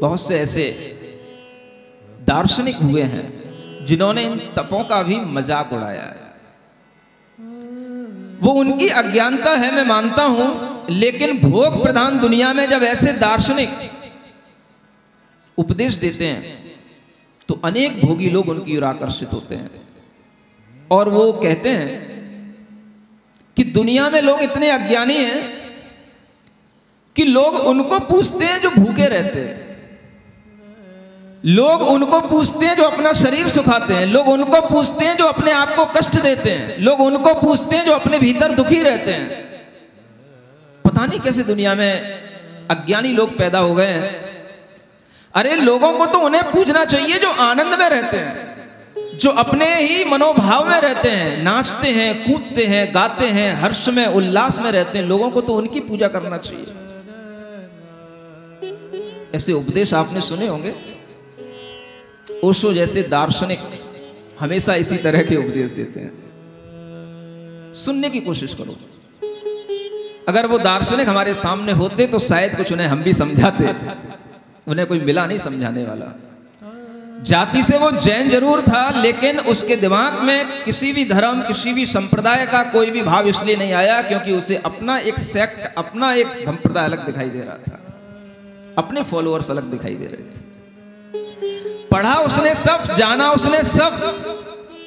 बहुत से ऐसे दार्शनिक हुए हैं जिन्होंने इन तपों का भी मजाक उड़ाया है। वो उनकी अज्ञानता है, मैं मानता हूं, लेकिन भोग प्रधान दुनिया में जब ऐसे दार्शनिक उपदेश देते हैं तो अनेक भोगी लोग उनकी ओर आकर्षित होते हैं और वो कहते हैं कि दुनिया में लोग इतने अज्ञानी हैं कि लोग उनको पूछते हैं जो भूखे रहते हैं, लोग उनको पूछते हैं जो अपना शरीर सुखाते हैं, लोग उनको पूछते हैं जो अपने आप को कष्ट देते हैं, लोग उनको पूछते हैं जो अपने भीतर दुखी रहते हैं। पता नहीं कैसे दुनिया में अज्ञानी लोग पैदा हो गए हैं। अरे लोगों को तो उन्हें पूछना चाहिए जो आनंद में रहते हैं, जो अपने ही मनोभाव में रहते हैं, नाचते हैं, कूदते हैं, गाते हैं, हर्ष में उल्लास में रहते हैं। लोगों को तो उनकी पूजा करना चाहिए। ऐसे उपदेश आपने सुने होंगे। ओशो जैसे दार्शनिक हमेशा इसी तरह के उपदेश देते हैं। सुनने की कोशिश करो। अगर वो दार्शनिक हमारे सामने होते तो शायद कुछ उन्हें हम भी समझाते। उन्हें कोई मिला नहीं समझाने वाला। जाति से वो जैन जरूर था, लेकिन उसके दिमाग में किसी भी धर्म, किसी भी संप्रदाय का कोई भी भाव इसलिए नहीं आया क्योंकि उसे अपना एक सेक्ट, अपना एक संप्रदाय अलग दिखाई दे रहा था, अपने फॉलोअर्स अलग दिखाई दे रहे थे। पढ़ा उसने सब, जाना उसने सब,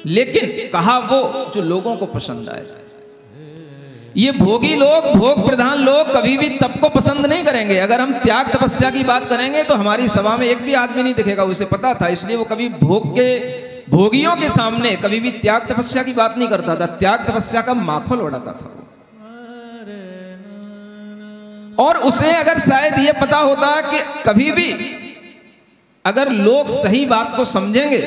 लेकिन कहा वो जो लोगों को पसंद आए। ये भोगी लोग, भोग प्रधान लोग कभी भी तप को पसंद नहीं करेंगे। अगर हम त्याग तपस्या की बात करेंगे तो हमारी सभा में एक भी आदमी नहीं दिखेगा, उसे पता था। इसलिए वो कभी भोगियों के सामने कभी भी त्याग तपस्या की बात नहीं करता था। त्याग तपस्या का माखौल उड़ाता था। और उसे अगर शायद ये पता होता कि कभी भी अगर लोग सही बात को समझेंगे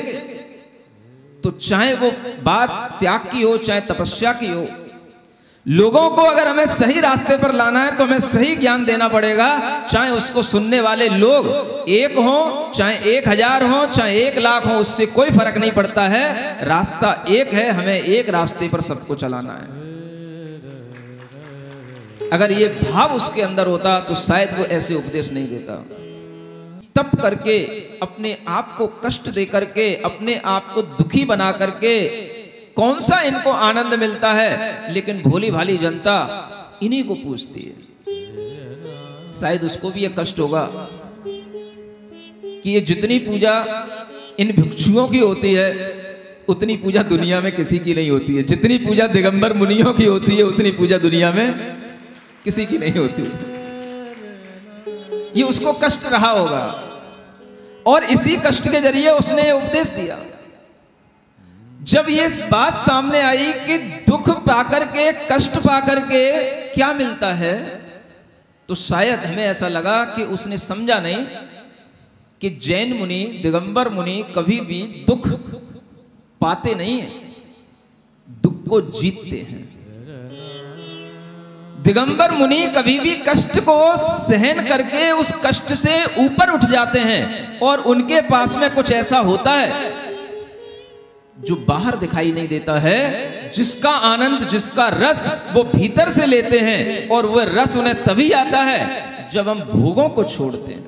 तो चाहे वो बात त्याग की हो, चाहे तपस्या की हो, लोगों को अगर हमें सही रास्ते पर लाना है तो हमें सही ज्ञान देना पड़ेगा। चाहे उसको सुनने वाले लोग 1 हो, चाहे 1000 हो, चाहे 1 लाख हो, उससे कोई फर्क नहीं पड़ता है। रास्ता एक है, हमें एक रास्ते पर सबको चलाना है। अगर ये भाव उसके अंदर होता तो शायद वो ऐसे उपदेश नहीं देता। तप करके, अपने आप को कष्ट दे करके, अपने आप को दुखी बना करके कौन सा इनको आनंद मिलता है? लेकिन भोली भाली जनता इन्हीं को पूछती है। शायद उसको भी ये कष्ट होगा कि ये जितनी पूजा इन भिक्षुओं की होती है उतनी पूजा दुनिया में किसी की नहीं होती है। जितनी पूजा दिगंबर मुनियों की होती है उतनी पूजा दुनिया में किसी की नहीं होती। ये उसको कष्ट रहा होगा और इसी कष्ट के जरिए उसने ये उपदेश दिया। जब ये बात सामने आई कि दुख पाकर के, कष्ट पाकर के क्या मिलता है, तो शायद हमें ऐसा लगा कि उसने समझा नहीं कि जैन मुनि, दिगंबर मुनि कभी भी दुख पाते नहीं है, दुख को जीतते हैं। दिगंबर मुनि कभी भी कष्ट को सहन करके उस कष्ट से ऊपर उठ जाते हैं और उनके पास में कुछ ऐसा होता है जो बाहर दिखाई नहीं देता है, जिसका आनंद, जिसका रस वो भीतर से लेते हैं। और वह रस उन्हें तभी आता है जब हम भोगों को छोड़ते हैं।